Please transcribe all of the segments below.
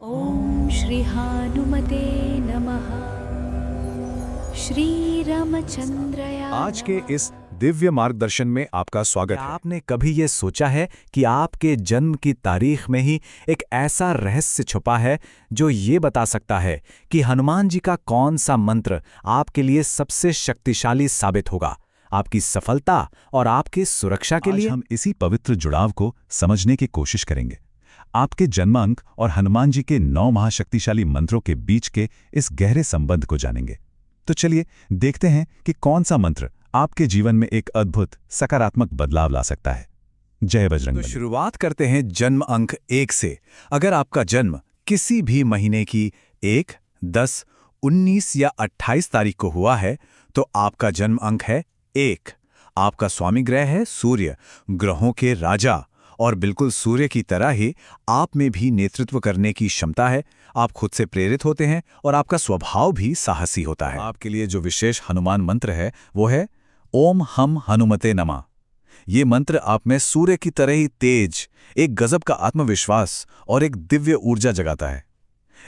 ओम श्री हनुमते नमः। श्री रामचंद्रया आज के नमः। इस दिव्य मार्गदर्शन में आपका स्वागत है। आपने कभी ये सोचा है कि आपके जन्म की तारीख में ही एक ऐसा रहस्य छुपा है जो ये बता सकता है कि हनुमान जी का कौन सा मंत्र आपके लिए सबसे शक्तिशाली साबित होगा, आपकी सफलता और आपकी सुरक्षा के आज लिए? हम इसी पवित्र जुड़ाव को समझने की कोशिश करेंगे। आपके जन्म अंक और हनुमान जी के 9 महाशक्तिशाली मंत्रों के बीच के इस गहरे संबंध को जानेंगे। तो चलिए देखते हैं कि कौन सा मंत्र आपके जीवन में एक अद्भुत सकारात्मक बदलाव ला सकता है। जय तो बजरंगबली। शुरुआत करते हैं जन्म अंक 1 से। अगर आपका जन्म किसी भी महीने की 1, 10, 19 या 28 तारीख को हुआ है तो आपका जन्म अंक है 1। आपका स्वामी ग्रह है सूर्य, ग्रहों के राजा, और बिल्कुल सूर्य की तरह ही आप में भी नेतृत्व करने की क्षमता है। आप खुद से प्रेरित होते हैं और आपका स्वभाव भी साहसी होता है। आपके लिए जो विशेष हनुमान मंत्र है वो है ओम हम हनुमते नमः। ये मंत्र आप में सूर्य की तरह ही तेज, एक गजब का आत्मविश्वास और एक दिव्य ऊर्जा जगाता है।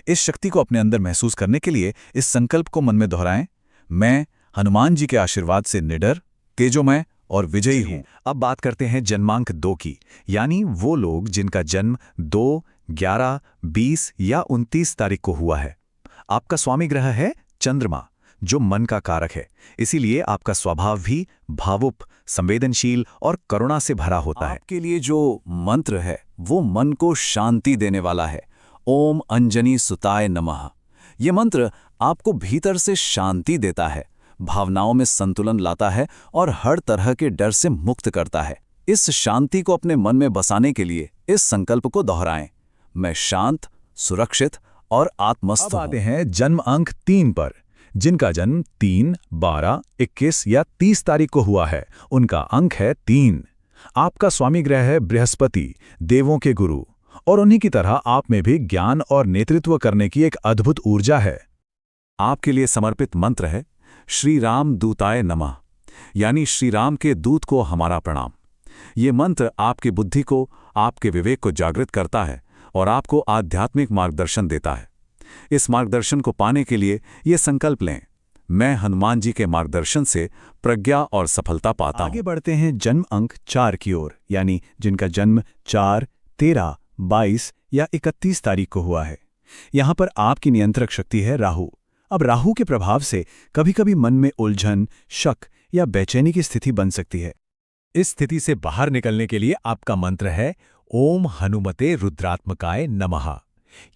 इस शक्ति को अपने अंदर महसूस करने के लिए इस संकल्प को मन में दोहराएं, मैं हनुमान जी के आशीर्वाद से निडर, तेजोमय और विजयी हूं। अब बात करते हैं जन्मांक 2 की, यानी वो लोग जिनका जन्म 2, 11, 20 या 29 तारीख को हुआ है। आपका स्वामी ग्रह है चंद्रमा, जो मन का कारक है। इसीलिए आपका स्वभाव भी भावुक, संवेदनशील और करुणा से भरा होता है। आपके लिए जो मंत्र है वो मन को शांति देने वाला है। ओम अंजनी सुताय नमः। ये मंत्र आपको भीतर से शांति देता है, भावनाओं में संतुलन लाता है और हर तरह के डर से मुक्त करता है। इस शांति को अपने मन में बसाने के लिए इस संकल्प को दोहराएं, मैं शांत, सुरक्षित और आत्मस्थ हूं। आते हैं जन्म अंक 3 पर। जिनका जन्म 3, 12, 21 या 30 तारीख को हुआ है उनका अंक है 3। आपका स्वामी ग्रह है बृहस्पति, देवों के गुरु, और उन्हीं की तरह आप में भी ज्ञान और नेतृत्व करने की एक अद्भुत ऊर्जा है। आपके लिए समर्पित मंत्र है श्री राम दूताय नमः, यानी श्री राम के दूत को हमारा प्रणाम। ये मंत्र आपकी बुद्धि को, आपके विवेक को जागृत करता है और आपको आध्यात्मिक मार्गदर्शन देता है। इस मार्गदर्शन को पाने के लिए ये संकल्प लें, मैं हनुमान जी के मार्गदर्शन से प्रज्ञा और सफलता पाता हूं। आगे बढ़ते हैं जन्म अंक 4 की ओर, यानी जिनका जन्म 4, 13, 22 या 31 तारीख को हुआ है। यहां पर आपकी नियंत्रक शक्ति है राहु। अब राहु के प्रभाव से कभी-कभी मन में उलझन, शक या बेचैनी की स्थिति बन सकती है। इस स्थिति से बाहर निकलने के लिए आपका मंत्र है ओम हनुमते रुद्रात्मकाय नमः।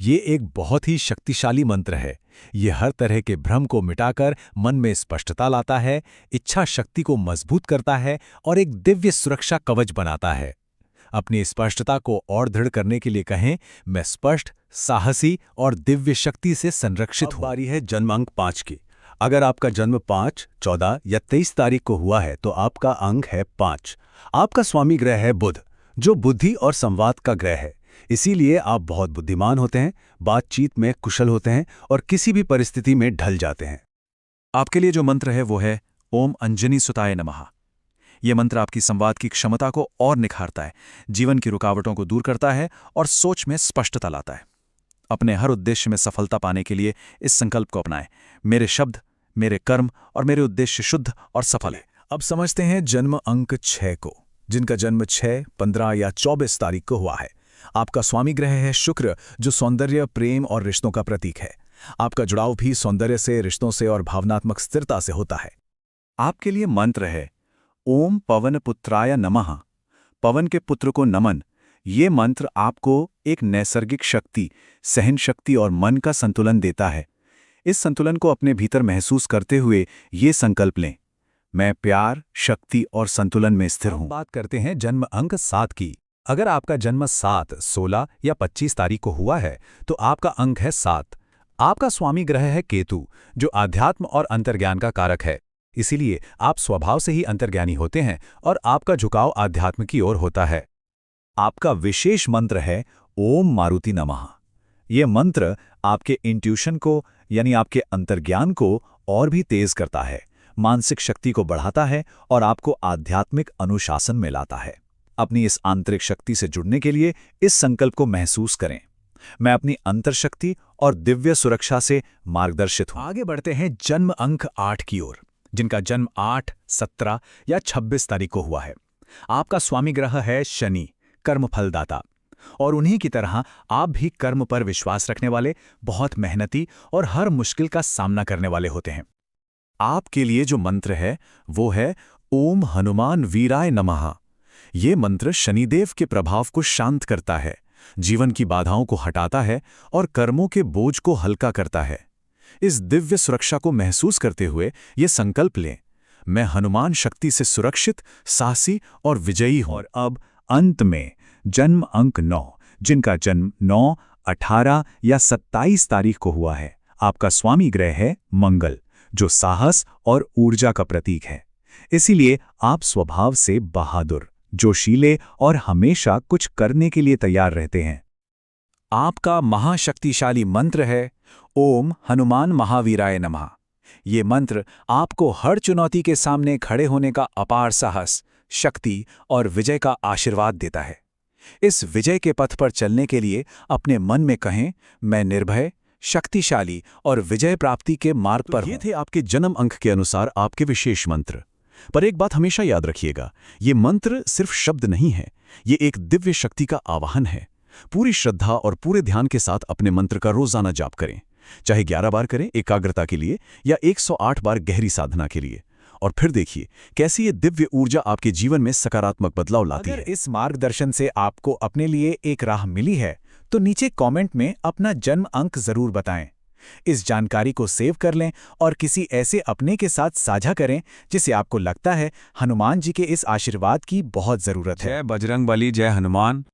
ये एक बहुत ही शक्तिशाली मंत्र है। ये हर तरह के भ्रम को मिटाकर मन में स्पष्टता लाता है, इच्छा शक्ति को मजबूत करता है और एक दिव्य सुरक्षा कवच बनाता है। अपनी स्पष्टता को और दृढ़ करने के लिए कहें, मैं स्पष्ट, साहसी और दिव्य शक्ति से संरक्षित हूं। बारी है जन्म अंक 5 की। अगर आपका जन्म 5, 14 या 23 तारीख को हुआ है तो आपका अंक है 5। आपका स्वामी ग्रह है बुध, जो बुद्धि और संवाद का ग्रह है। इसीलिए आप बहुत बुद्धिमान होते हैं, बातचीत में कुशल होते हैं और किसी भी परिस्थिति में ढल जाते हैं। आपके लिए जो मंत्र है वो है ओम अंजनी सुताय नमः। यह मंत्र आपकी संवाद की क्षमता को और निखारता है, जीवन की रुकावटों को दूर करता है और सोच में स्पष्टता लाता है। अपने हर उद्देश्य में सफलता पाने के लिए इस संकल्प को अपनाएं, मेरे शब्द, मेरे कर्म और मेरे उद्देश्य शुद्ध और सफल है। अब समझते हैं जन्म अंक 6 को। जिनका जन्म 6, 15 या 24 तारीख को हुआ है। आपका स्वामी ग्रह है शुक्र, जो सौंदर्य, प्रेम और रिश्तों का प्रतीक है। आपका जुड़ाव भी सौंदर्य से, रिश्तों से और भावनात्मक स्थिरता से होता है। आपके लिए मंत्र है ओम पवन पुत्राय नमः, पवन के पुत्र को नमन। ये मंत्र आपको एक नैसर्गिक शक्ति, सहन शक्ति और मन का संतुलन देता है। इस संतुलन को अपने भीतर महसूस करते हुए ये संकल्प लें, मैं प्यार, शक्ति और संतुलन में स्थिर हूं। बात करते हैं जन्म अंक 7 की। अगर आपका जन्म 7, 16 या 25 तारीख को हुआ है तो आपका अंक है 7। आपका स्वामी ग्रह है केतु, जो आध्यात्म और अंतर्ज्ञान का कारक है। इसीलिए आप स्वभाव से ही अंतर्ज्ञानी होते हैं और आपका झुकाव आध्यात्म की ओर होता है। आपका विशेष मंत्र है ओम मारुति नमः। यह मंत्र आपके इंट्यूशन को, यानी आपके अंतर्ज्ञान को और भी तेज करता है, मानसिक शक्ति को बढ़ाता है और आपको आध्यात्मिक अनुशासन में लाता है। अपनी इस आंतरिक शक्ति से जुड़ने के लिए इस संकल्प को महसूस करें, मैं अपनी अंतर्शक्ति और दिव्य सुरक्षा से मार्गदर्शित हूं। आगे बढ़ते हैं जन्म अंक 8 की ओर, जिनका जन्म 8, 17 या 26 तारीख को हुआ है। आपका स्वामी ग्रह है शनि, कर्मफलदाता, और उन्हीं की तरह आप भी कर्म पर विश्वास रखने वाले, बहुत मेहनती और हर मुश्किल का सामना करने वाले होते हैं। आपके लिए जो मंत्र है वो है ओम हनुमान वीराय नमः। ये मंत्र शनिदेव के प्रभाव को शांत करता है, जीवन की बाधाओं को हटाता है और कर्मों के बोझ को हल्का करता है। इस दिव्य सुरक्षा को महसूस करते हुए ये संकल्प लें, मैं हनुमान शक्ति से सुरक्षित, साहसी और विजयी हूं। और अब अंत में जन्म अंक 9, जिनका जन्म 9, 18 या 27 तारीख को हुआ है। आपका स्वामी ग्रह है मंगल, जो साहस और ऊर्जा का प्रतीक है। इसीलिए आप स्वभाव से बहादुर, जोशीले और हमेशा कुछ करने के लिए तैयार रहते हैं। आपका महाशक्तिशाली मंत्र है ओम हनुमान महावीराय नमः। ये मंत्र आपको हर चुनौती के सामने खड़े होने का अपार साहस, शक्ति और विजय का आशीर्वाद देता है। इस विजय के पथ पर चलने के लिए अपने मन में कहें, मैं निर्भय, शक्तिशाली और विजय प्राप्ति के मार्ग पर हूं। ये थे आपके जन्म अंक के अनुसार आपके विशेष मंत्र। पर एक बात हमेशा याद रखिएगा, ये मंत्र सिर्फ शब्द नहीं है, ये एक दिव्य शक्ति का आवाहन है। पूरी श्रद्धा और पूरे ध्यान के साथ अपने मंत्र का रोजाना जाप करें, चाहे 11 बार करें एकाग्रता के लिए या 108 बार गहरी साधना के लिए, और फिर देखिए कैसे ये दिव्य ऊर्जा आपके जीवन में सकारात्मक बदलाव लाती अगर है। इस मार्गदर्शन से आपको अपने लिए एक राह मिली है तो नीचे कमेंट में अपना जन्म अंक जरूर बताएं। इस जानकारी को सेव कर लें और किसी ऐसे अपने के साथ साझा करें जिसे आपको लगता है हनुमान जी के इस आशीर्वाद की बहुत जरूरत है। जय बजरंगबली, जय हनुमान।